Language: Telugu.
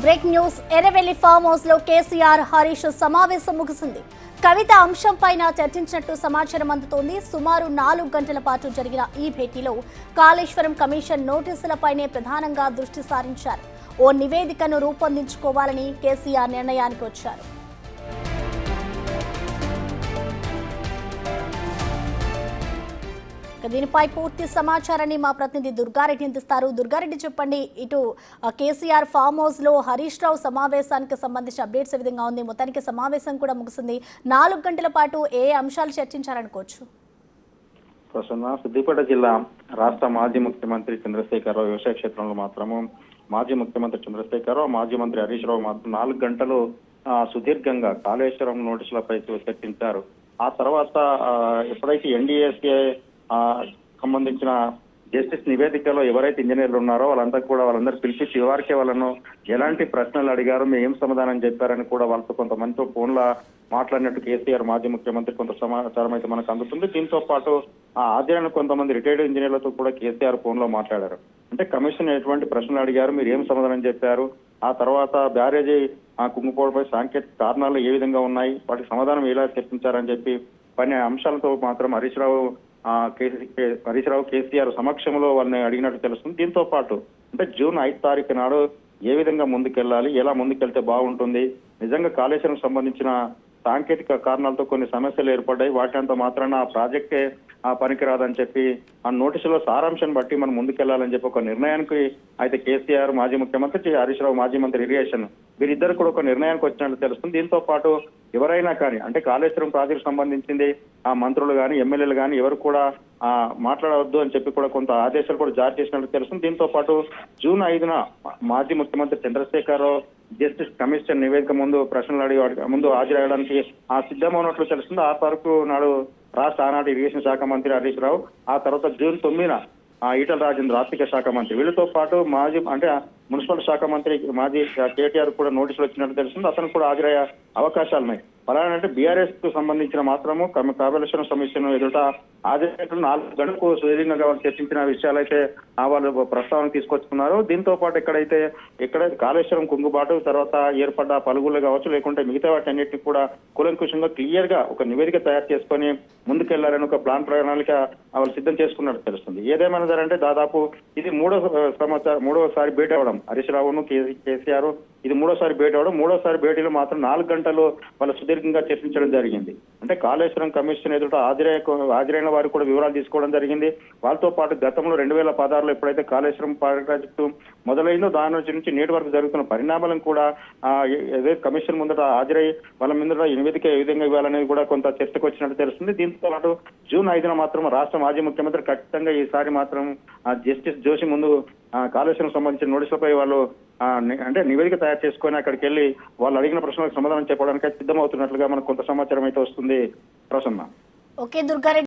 Break news. Erravelli farm house లో కేసీఆర్ హరీష్ సమావేశం ముగిసింది. కవిత అంశంపైన చర్చించినట్టు సమాచారం అందుతోంది. సుమారు 4 గంటల పాటు జరిగిన ఈ భేటీలో కాళేశ్వరం కమిషన్ నోటీసులపైనే ప్రధానంగా దృష్టి సారించారు. ఓ నివేదికను రూపొందించుకోవాలని కేసీఆర్ నిర్ణయానికి వచ్చారు. దీనిపై పూర్తి సమాచారాన్ని మా ప్రతినిధి దుర్గారెడ్డి అందిస్తారు. దుర్గారెడ్డి, చెప్పండి, ఇటు కేసీఆర్ ఫామ్ హౌస్ లో హరీష్ రావు సమావేశానికి సంబంధించిన అప్డేట్స్ ఏ విధంగా ఉంది? మొత్తానికి సమావేశం కూడా ముగిసింది. 4 గంటల పాటు ఏ అంశాలు చర్చించారనుకోవచ్చు? ప్రసన్న, సిద్దిపేట జిల్లా రాష్ట్ర మాజీ ముఖ్యమంత్రి చంద్రశేఖరరావు వ్యవసాయ క్షేత్రంలో మాత్రము మాజీ ముఖ్యమంత్రి చంద్రశేఖరరావు, మాజీ మంత్రి హరీష్ రావు మాత్రం 4 గంటలు సుదీర్ఘంగా కాళేశ్వరం నోటీసులపై చర్చించారు. ఆ తర్వాత ఎప్పుడైతే ఎన్డీఏసీ సంబంధించిన జస్టిస్ నివేదికలో ఎవరైతే ఇంజనీర్లు ఉన్నారో వాళ్ళందరూ పిలిచి చివరికి వాళ్ళను ఎలాంటి ప్రశ్నలు అడిగారు, మేము ఏం సమాధానం చెప్పారని కూడా వాళ్ళతో కొంతమందితో ఫోన్లో మాట్లాడినట్టు కేసీఆర్ మాజీ ముఖ్యమంత్రి కొంత సమాచారం అయితే మనకు అందుతుంది. దీంతో పాటు ఆధ్వర్యంలో కొంతమంది రిటైర్డ్ ఇంజనీర్లతో కూడా కేసీఆర్ ఫోన్ లో మాట్లాడారు. అంటే కమిషన్ ఎటువంటి ప్రశ్నలు అడిగారు, మీరు ఏం సమాధానం చెప్పారు, ఆ తర్వాత బ్యారేజీ కుంగిపోవడంపై సాంకేతిక కారణాలు ఏ విధంగా ఉన్నాయి, వాటికి సమాధానం ఎలా చర్చించారని చెప్పి కొన్ని అంశాలతో మాత్రం హరీష్ రావు కేసీఆర్ సమక్షంలో వాళ్ళని అడిగినట్టు తెలుస్తుంది. దీంతో పాటు అంటే జూన్ 5 తారీఖు నాడు ఏ విధంగా ముందుకెళ్లాలి, ఎలా ముందుకెళ్తే బాగుంటుంది, నిజంగా కాళేశ్వరం సంబంధించిన సాంకేతిక కారణాలతో కొన్ని సమస్యలు ఏర్పడ్డాయి, వాటి అంత మాత్రాన ఆ ప్రాజెక్టే పనికిరాదని చెప్పి ఆ నోటీసులో సారాంశాన్ని బట్టి మనం ముందుకెళ్లాలని చెప్పి ఒక నిర్ణయానికి అయితే కేసీఆర్ మాజీ ముఖ్యమంత్రి, హరీష్ రావు మాజీ మంత్రి ఇరిగేషన్ వీరిద్దరు కూడా ఒక నిర్ణయానికి వచ్చినట్లు తెలుస్తుంది. దీంతో పాటు ఎవరైనా కానీ అంటే కాళేశ్వరం ప్రాజెక్టు సంబంధించింది ఆ మంత్రులు కానీ ఎమ్మెల్యేలు కానీ ఎవరు కూడా మాట్లాడవద్దు అని చెప్పి కూడా కొంత ఆదేశాలు కూడా జారీ చేసినట్టు తెలుస్తుంది. దీంతో పాటు జూన్ 5న మాజీ ముఖ్యమంత్రి చంద్రశేఖరరావు జస్టిస్ కమిషన్ నివేదిక ముందు ప్రశ్నలు అడిగి ముందు హాజరయ్యడానికి సిద్ధమవునట్లు తెలుస్తుంది. ఆ వరకు నాడు రాష్ట్ర ఆనాటి ఇరిగేషన్ శాఖ మంత్రి హరీష్ రావు, ఆ తర్వాత జూన్ 9న ఈటల రాజేంద్ర ఆర్థిక శాఖ మంత్రి, వీళ్ళతో పాటు మాజీ అంటే మున్సిపల్ శాఖ మంత్రి మాజీ కేటీఆర్ కూడా నోటీసులు వచ్చినట్టు తెలుస్తుంది. అతను కూడా హాజరయ్యే అవకాశాలున్నాయి. అలానంటే బీఆర్ఎస్ కు సంబంధించిన మాత్రము కాళేశ్వరం సమస్యను ఎదుట హాజరైన 4 గంటలకు సుదీర్ఘంగా వాళ్ళు చర్చించిన విషయాలైతే వాళ్ళు ప్రస్తావన తీసుకొచ్చుకున్నారు. దీంతో పాటు ఎక్కడైతే కాళేశ్వరం కుంగుబాటు తర్వాత ఏర్పడ్డ పలుగులు కావచ్చు, లేకుంటే మిగతా వాటి అన్నిటిని కూడా కూలంకుషంగా క్లియర్ గా ఒక నివేదిక తయారు చేసుకొని ముందుకెళ్లాలని ఒక ప్లాన్ ప్రణాళిక వాళ్ళు సిద్ధం చేసుకున్నట్టు తెలుస్తుంది. ఏదేమైనా సరే అంటే దాదాపు ఇది మూడోసారి భేటీ అవడం హరీష్ రావును కేసీఆర్, ఇది మూడోసారి భేటీ అవడం. మూడోసారి భేటీలో మాత్రం 4 గంటలు వాళ్ళు సుదీర్ఘంగా చర్చించడం జరిగింది. అంటే కాళేశ్వరం కమిషన్ ఎదుట హాజరైన వారు కూడా వివరాలు తీసుకోవడం జరిగింది. వాళ్ళతో పాటు గతంలో 2016లో ఎప్పుడైతే కాళేశ్వరం ప్రాజెక్టు మొదలైందో దాని నుంచి నేటి వరకు జరుగుతున్న పరిణామాలను కూడా కమిషన్ ముందట హాజరై వాళ్ళ ముందట నివేదిక ఏ విధంగా ఇవ్వాలనేది కూడా కొంత చర్చకు వచ్చినట్టు తెలుస్తుంది. దీంతో పాటు జూన్ 5న మాత్రం రాష్ట్ర మాజీ ముఖ్యమంత్రి ఖచ్చితంగా ఈసారి మాత్రం జస్టిస్ జోషి ముందు కాళేశ్వరం సంబంధించిన నోటీసులపై వాళ్ళు అంటే నివేదిక తయారు చేసుకొని అక్కడికి వెళ్ళి వాళ్ళు అడిగిన ప్రశ్నలకు సమాధానం చెప్పడానికి సిద్ధమవుతున్నట్లుగా మనకు కొంత సమాచారం అయితే వస్తుంది. ప్రసన్న. ఓకే దుర్గారెడ్డి.